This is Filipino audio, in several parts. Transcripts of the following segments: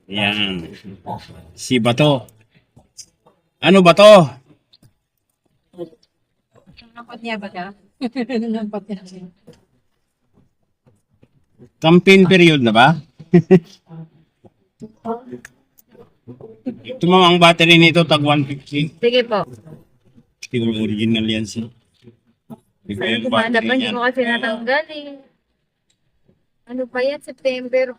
Yan. Si Bato. Ano ba to? Nampat niya ba ka? Nampat niya siya. Campaign period na ba? Ito mga ang battery nito tag 150. Sige po. Siguro original yan siya. Ito yung Gumana pa, battery hindi niyan. ko kasi natanggal eh. Ano pa yan? September.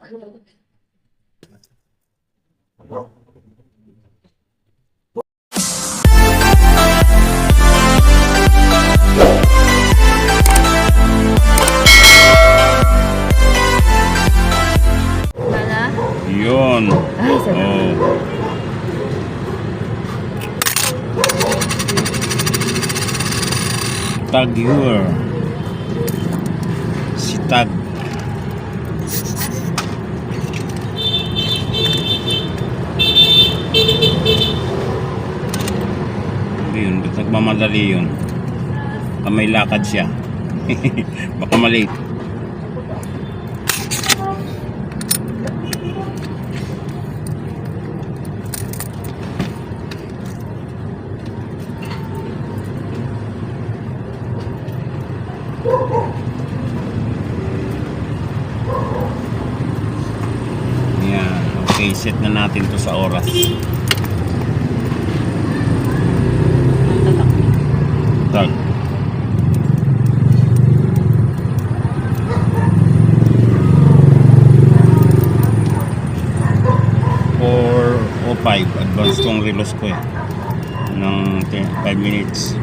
Wala? Yun. Ay, salamat. Oh. Tagyur. Si Tag. Yun, ba't nagmamadali yun? May lakad siya. Baka mali. Yan. Okay, set na natin to sa oras. Tag. 4:05 advance tong relos ko eh ng 5 minutes.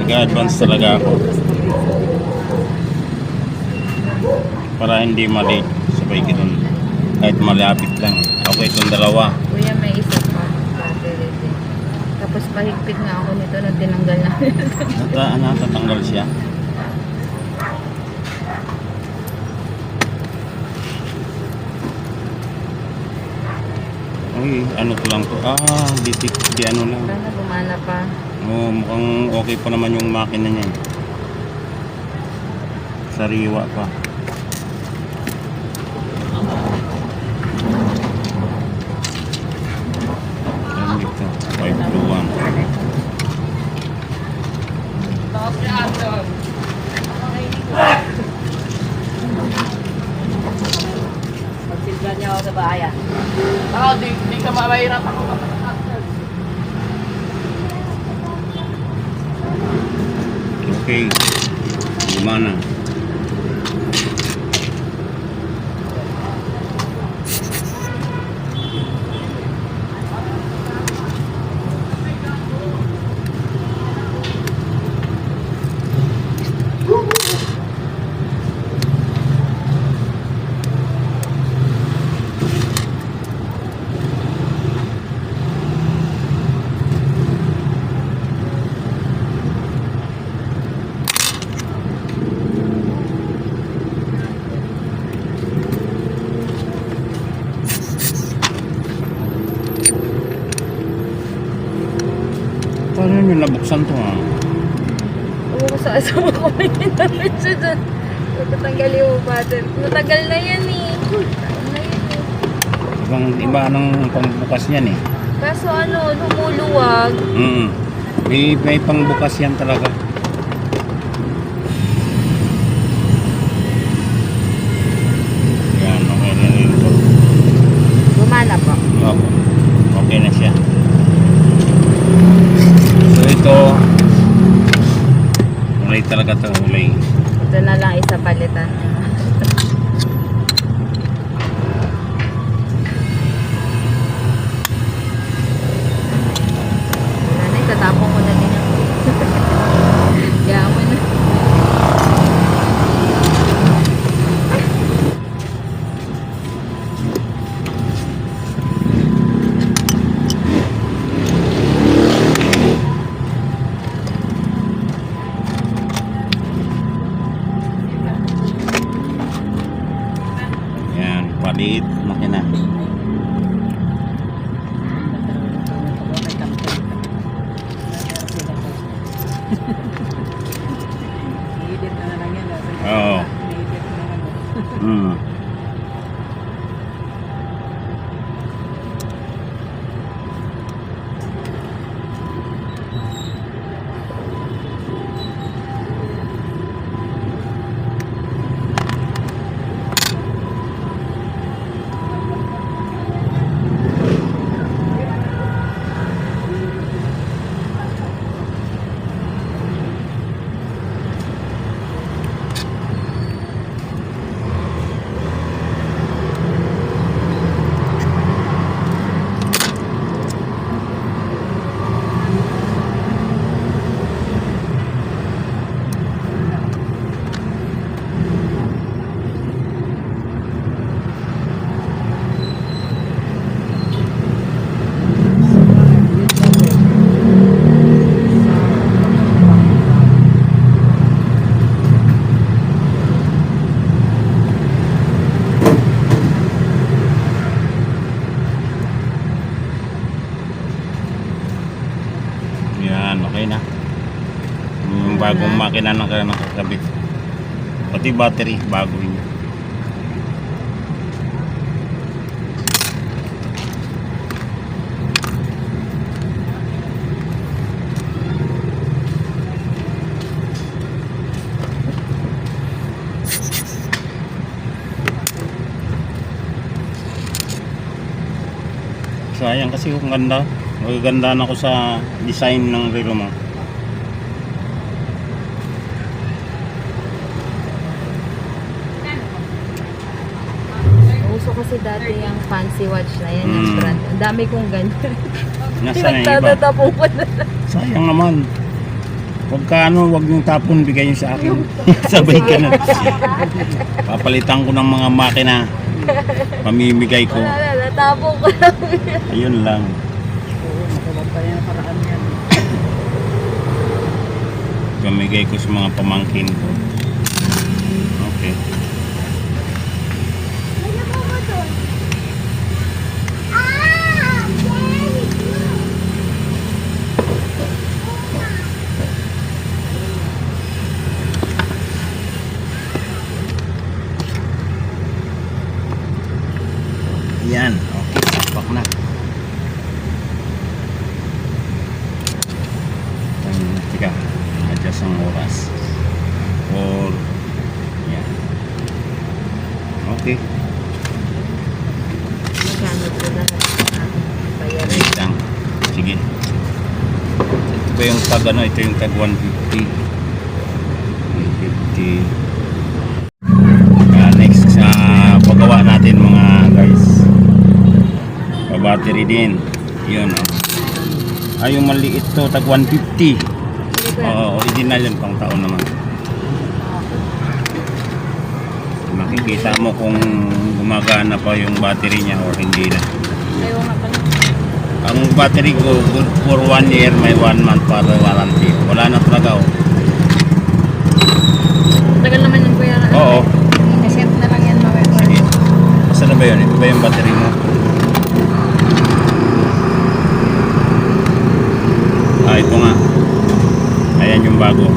Nag-advance talaga ako para hindi mali sabay ganun kahit malapit lang. Okay, itong dalawa. Kuya, may isa pa. Battery din. Tapos pahigpit nga ako nito na tinanggal na. Natatanggal siya. Uy, ano ko lang to? Di ano lang. Sana gumana pa. Oh, mukhang okay pa naman yung makina niya. Sariwa pa. Ayan dito. 521. Magsilga niya ako sa bayan. Di ka mabahirap ako. Okay. Gimana? Paano nyo nabuksan to ha? Oo, ko sa asawa ko may ginamit siya dun. Tatanggal yung battery. Matagal na yan eh. Taon na yan eh. Ibang iba ng pangbukas niyan eh. Kaso ano, lumuluwag. May pangbukas yan talaga. Yan, okay na rin ito. Gumana po. Opo. Okay na siya. So ito, ulay talaga ito, ulay. Ito na lang isa palitan. Nanay, tatapon ko na din yan. Yaman na. Yan, palit makina. I-edit na lang yan. Oo. I-edit na lang. Hmm. Yan, okay na. Yung bagong makina na nakakabit. Pati battery, bago yun. Sayang kasi yung ganda. Magagandaan ako sa design ng relo mo. Uso kasi dati yung fancy watch na yan, yung Mm. brand. Ang dami kong ganyan. Nasaan na yung iba? Nagtatatapong ko na. Sayang naman. Huwag ka huwag yung tapon, bigay nyo sa akin. Sabay ka na. Papalitan ko ng mga makina. Pamimigay ko. Wala na, natapong ko lang. Ayun lang. Oo, makulog pa yan. Paraan yan. Pamigay ko sa mga pamangkin ko. Okay. Yan. Okay. Sakpak na. Tika. Adjust ang oras. Or yan. Okay. Magkano po na bayaran. Wait lang. Sige. Ito ba yung tag ano? Ito yung tag 150. 150. Next sa paggawa natin mga guys. Pa-battery din. Yun oh. Ay yung maliit to tag 150. Oo, original yun, pang taon naman. Makikita mo kung gumagana pa yung battery niya or hindi na. Ayaw nga pala. Ang battery ko, good for 1 year, may 1 month para warranty. Wala na talaga oh. Tagal naman yung kuya. Oo. I-set na lang yan mamaya. Sige. Basta na ba yun? Ito ba yung battery mo? Ah, ito nga. Ayan yung bago.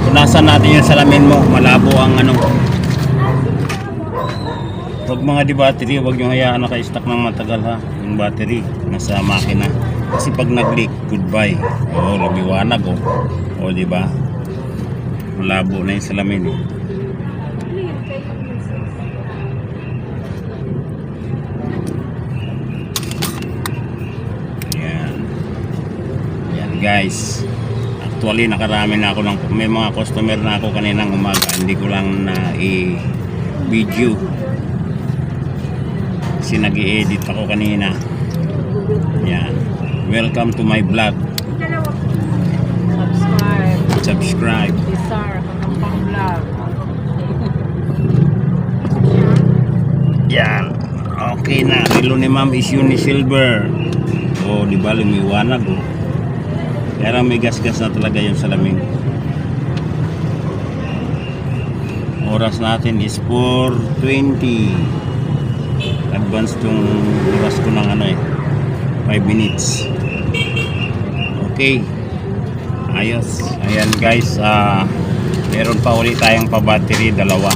Punasan natin yung salamin mo. Malabo ang ano. Huwag mga di battery, huwag yung hayaan naka-stack ng matagal ha. Yung battery, nasa makina. Kasi pag nag-leak, goodbye. Oo, lumiwanag oh. O di ba? Malabo na yung salamin eh. Yan. Yan guys. Actually, nakarami na ako ng, may mga customer na ako kaninang umaga. Hindi ko lang na i-video. Kasi nag-i-edit ako kanina. Yan. Welcome to my vlog. Subscribe. Subscribe. Isar. Kakampang vlog. Yan. Okay. Okay na. Relo ni ma'am is uni silver. Oh, di ba lumiwanag oh. Kaya may gas-gas na talaga yung salamin. Oras natin is 4:20. Advance tong oras ko ng 5 minutes. Okay. Ayos. Ayan guys, meron pa ulit tayong pa-battery, dalawa.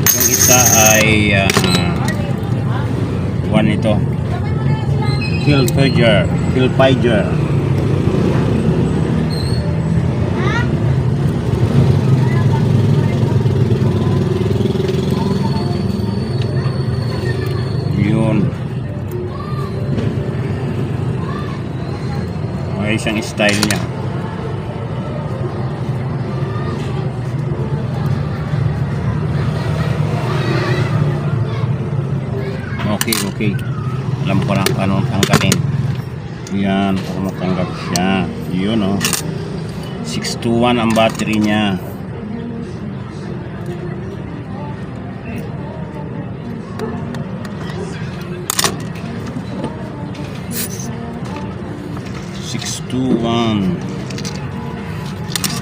Yung isa ay one ito. Hilfiger. Yun. Ay, isang style niya. Okay. Alam ko lang paano tanggalin. Yan, para matanggal siya. Yun oh. 621 ang battery niya.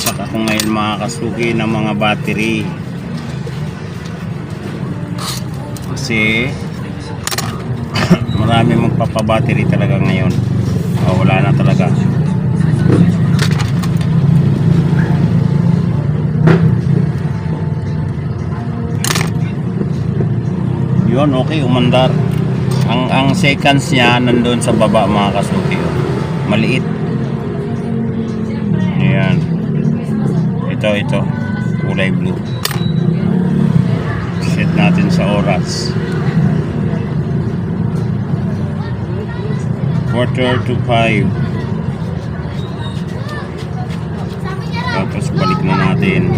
Stuck ako ngayon mga kasuki ng mga battery. Kasi marami magpapabattery talaga ngayon. Wala na talaga. Yun, okay, umandar. Ang seconds niya nandun sa baba mga kasuki. Maliit. Ayan. Ito. Kulay blue. Set natin sa oras. 4:45. Tapos balik na natin.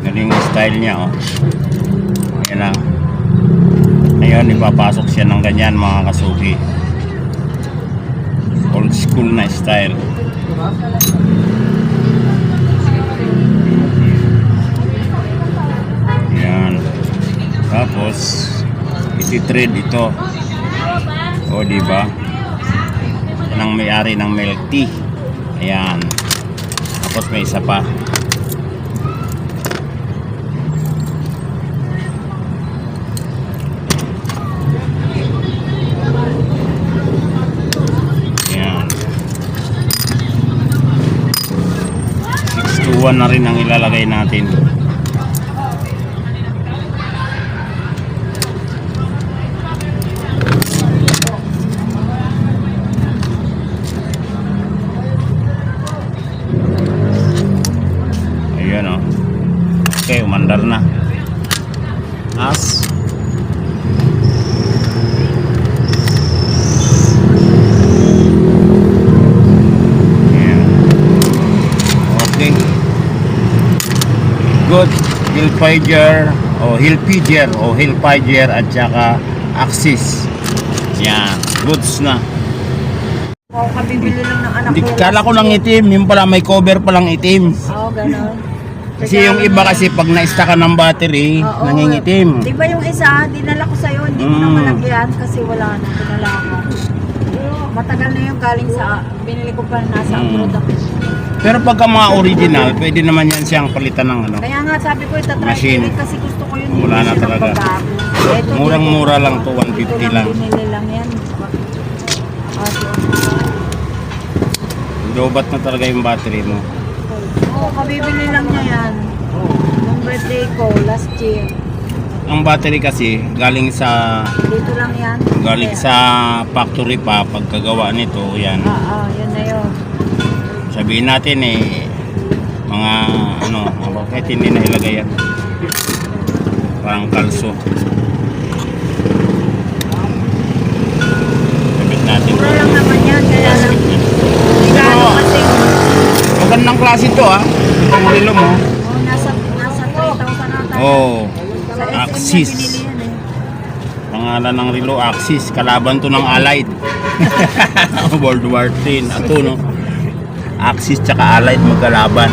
Galing yung style niya oh. Ayan na. Ngayon ipapasok siya ng ganyan mga kasuki. Old school na style. Ayan. Tapos iti-thread ito. O diba? Nang may-ari ng milk tea. Ayan. Tapos may isa pa. Ayan. 621 na rin ang ilalagay natin. Okay, umandar na. As. Yeah. Okay. Good. Hilfiger at saka Axis. Yan. Goods na. Kabibili lang ng anak Hindi, ko. kala ko lang itim. Yung pala may cover palang itim. Ganon. Kasi yung iba kasi pag na-stack ka ng battery, nangingitim. Di ba yung isa, dinala ko sa'yo, hindi ko na malagyan kasi wala na, dinala ko. Matagal na yung galing sa, binili ko pa nasa abroad ako. Pero pagka mga original, pwede naman yan siyang palitan ng Kaya nga sabi ko, itatry machine. ulit kasi gusto ko yun. Wala na talaga. Murang-mura lang to, 150 lang. Binili lang yan. Lobat na talaga yung battery mo. Kabibili lang niya yan. Nung birthday ko, last year. Ang battery kasi, galing sa Dito lang yan. factory pa, pagkagawa nito, yan. Yun na yun. Sabihin natin mga bakit hindi na ilagay yan. Parang kalso. Sabit natin. Mura lang naman yan, kaya lang. Pero, kasi, magandang klase ito itong relo mo. nasa 3,000 ata. Sa SM Axis. na binili yan Pangalan ng relo, Axis. Kalaban to ng Allied. World War 10. Ito no. Axis tsaka Allied magkalaban.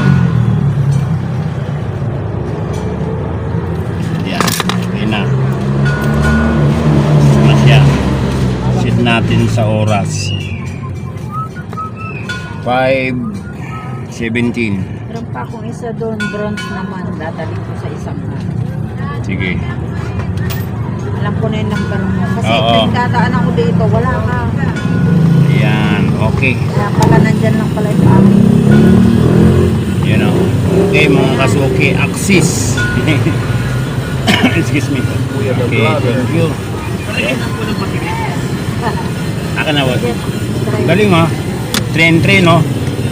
Yan. Yan na. natin sa oras. 5:17. Meron pa akong isa doon, bronze naman. Dadali ko sa isang araw. Sige. Alam ko na yung number mo. Kasi Oo. nagdadaan ako dito, wala ka. Ayan, okay. Kaya pala nandyan lang pala yung amin. Yan o. Okay mga kasuki, Axis. Excuse me. Okay, thank you. Akin na wag. Galing ha. Tren, no?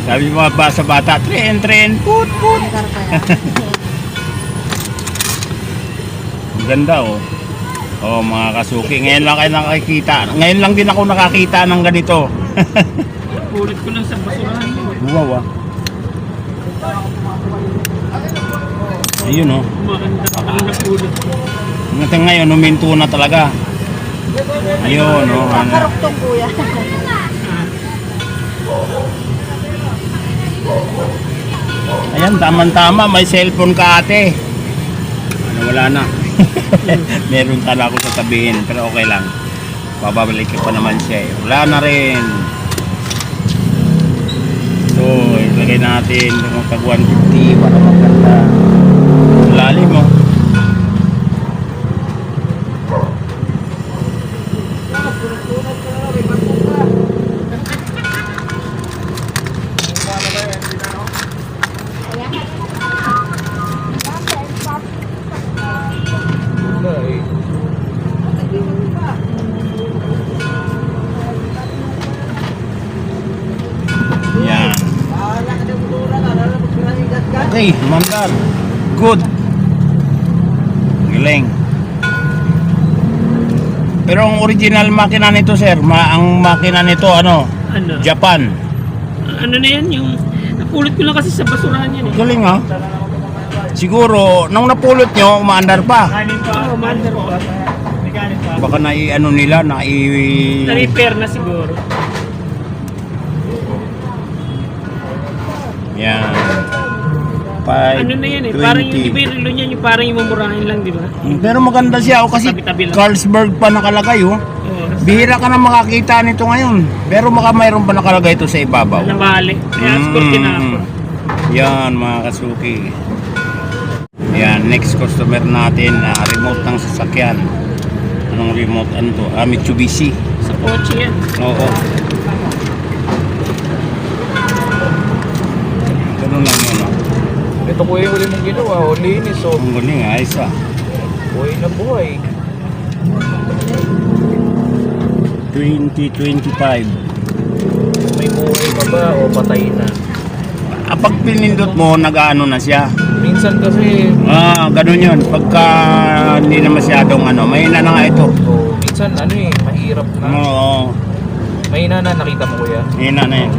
Sabi mo ba sa bata, tren, put. Ang ganda oh. Oh mga kasuki, ngayon lang kayo nakakita. Ngayon lang din ako nakakita ng ganito. Pulot ko lang sa basurahan mo. Wow ah. Ayun oh. Maganda pa lang napulot ko. Hanggang ngayon, huminto na talaga. Ayun, oh. Ano. Karuktong kuya. Ayan, tama-tama. May cellphone ka ate. Ano, wala na. Meron tala ako sasabihin, pero okay lang. Babalik ka pa naman siya eh. Wala na rin. So, ilagay natin yung tag 150 para maganda. Lalim mo. Yan. Okay, mandar. Good. Galing. Pero ang original makina nito, sir, ang makina nito, ano? Ano? Japan. Ano na yan yung... Napulot ko lang kasi sa basurahan yan eh. Galing ha? Siguro, nung napulot nyo, umaandar pa. Oo, mandar pa. Baka ano nila, Na-repair na siguro. Yan. Ano na yan eh, parang yung di ba yung relo niyan, yung parang yung mamurahin lang, di ba? Pero maganda siya, oh, kasi Tabi-tabi lang. Carlsberg pa nakalagay, oh. Oo. Bihira ka na makakita nito ngayon. Pero mayroon pa nakalagay ito sa ibabaw. Nabali. Kaya score tinapon. Yan, mga kasuki. Yan, next customer natin, remote ng sasakyan. Anong remote? Ano to? Mitsubishi. Sa kotse yan. Oo. Ganun lang yun, oh. Ito po yung huli mong ginawa, o linis o Ang galing, ayos ah. buhay na buhay. 2025. May buhay pa ba o patay na? Pag pinindot mo, nag-ano na siya. Minsan kasi, Ganun yun. Pagka hindi na masyadong mahina na nga ito. minsan mahirap na. Oo, Mahina na, nakita mo kuya. mahina na yun.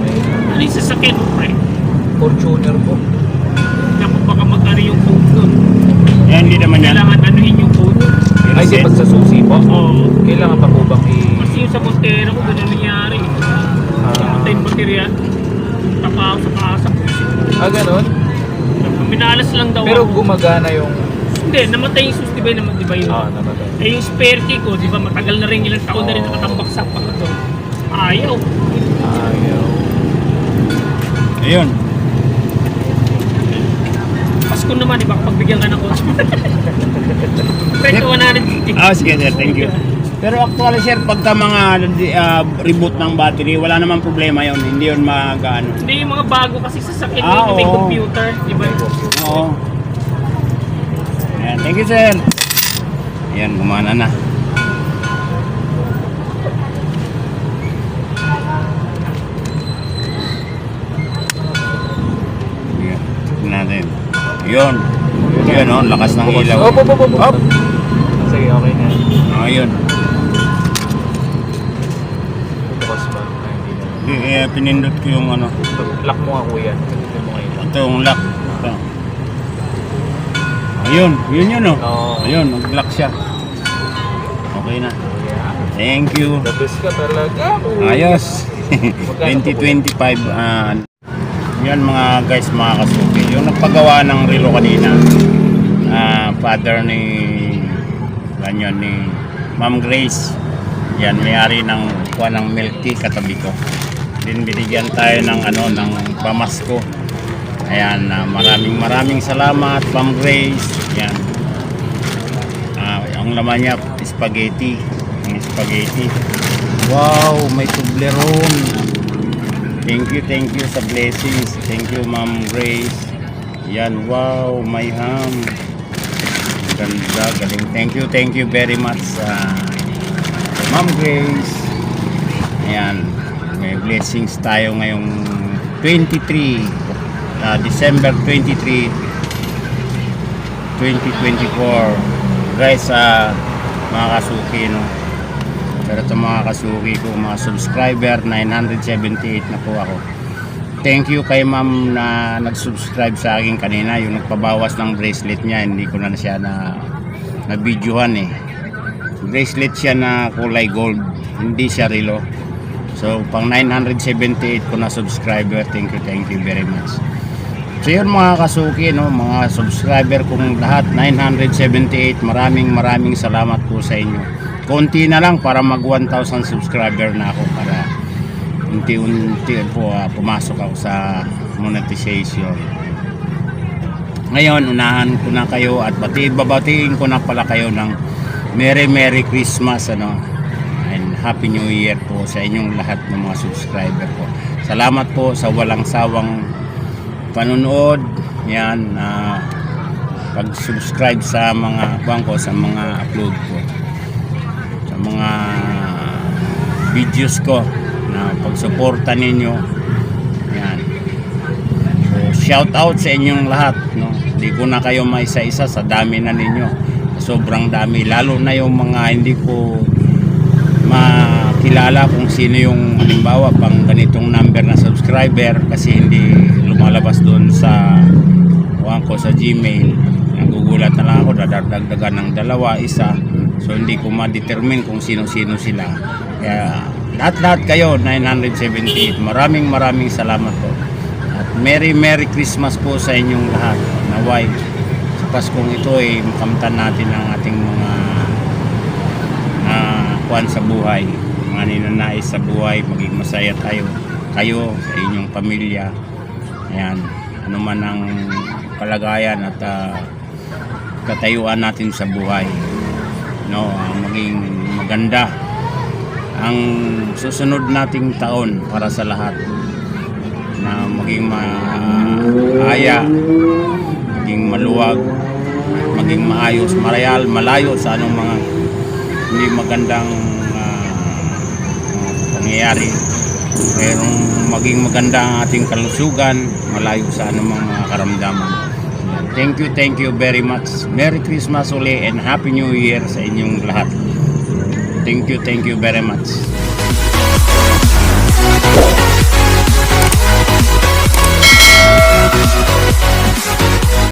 Ano yung sasakyan mo, pre? Fortuner po. Dapat baka mag-ano yung code nun. Hindi naman yan. Kailangan anuhin yung code. Ay, di ba sa susi po? Oo. Kailangan pa po bang Kasi yung sa Montero ko, ganun nangyari. Namatay yung baterya. Tapa ako sa kaasa. ganun? Minalas lang daw Pero ako. gumagana yung... Hindi, namatay yung sus, di ba yun? namatay. Eh yung spare key ko, di ba matagal na rin, ilang taon na rin nakatambak sa pa doon. Ayaw. Ayaw. Ayun. Pasko naman, baka pagbigyan ka ng kotse. Pwede 150. Sige sir, thank you. Pero actually sir, pagka mga reboot ng battery, wala namang problema yon. Hindi yun mag-ano. Hindi, yung mga bago kasi sasakyan Ah, yung may oo. computer, di ba? Oo. Ayan, thank you sir. Ayan, gumana na. Ayan, tignan natin. Yun. Yun, oh, lakas ng ilaw. Op. Sige, okay na. Ayun. Bukas ba? Ay, hindi na. Pinindot ko yung Lock mo nga kuya. Ito mo ngayon. ito yung lock. Ito. Ayun, yun oh. Oo. Ayun, nag-lock siya. Okay na. Thank you. The best ka talaga. Ayos. 2025. Yan mga guys, mga kasuki. Yung nagpagawa ng relo kanina. Father ni Ma'am Grace. Yan, may-ari ng kuha ng milk tea katabi ko. Din binigyan tayo ng ng pamasko. Ayan, maraming salamat, Ma'am Grace. Yan. Ang laman niya, spaghetti. Ang spaghetti. Wow, may Toblerone. Thank you sa blessings. Thank you, Ma'am Grace. Yan, wow, may ham. Ganda, galing. Thank you very much, Ma'am Grace. Ayan, may blessings tayo ngayong 23, December 23, 2024. Guys, mga kasuki, no? Pero ito mga kasuki ko, mga subscriber, 978 na po ako. Thank you kay ma'am na nag-subscribe sa akin kanina, yung nagpabawas ng bracelet niya. Hindi ko na siya na videohan eh. Bracelet siya na kulay gold, hindi siya relo. So pang 978 ko na subscriber. Thank you very much. So yun mga kasuki, no, mga subscriber kong lahat, 978, maraming salamat po sa inyo. Konti na lang para mag 1,000 subscriber na ako, para unti-unti po pumasok ako sa monetization. Ngayon, unahan ko na kayo at babatiin ko na pala kayo ng Merry Christmas, and Happy New Year po sa inyong lahat ng mga subscriber po. Salamat po sa walang sawang panonood. Yan, pag-subscribe sa mga sa mga upload ko, sa mga videos ko, na pagsuporta ninyo. Yan. So, shout out sa inyong lahat, no? Hindi ko na kayo maisa-isa sa dami na ninyo. Sobrang dami, lalo na yung mga hindi ko makilala kung sino yung halimbawa pang ganitong number na subscriber, kasi hindi lumalabas doon sa sa Gmail. Nagugulat na lang ako, dadagdagan ng 2, 1, so hindi ko ma-determine kung sino-sino sila. Kaya lahat kayo, 978, maraming salamat po, at Merry Christmas po sa inyong lahat. Naway sa Paskong ito ay makamtan natin ang ating mga kuwan sa buhay, mga ninanais sa buhay, maging masaya kayo sa inyong pamilya. Ayan, ano man ang kalagayan at katayuan natin sa buhay, no, maging maganda ang susunod nating taon para sa lahat, na maging maaya, maging maluwag, maging maayos, malayo sa anong mga hindi magandang pangyayari. Merong maging maganda ang ating kalusugan, malayo sa anumang mga karamdaman. Thank you very much. Merry Christmas uli and Happy New Year sa inyong lahat. Thank you very much.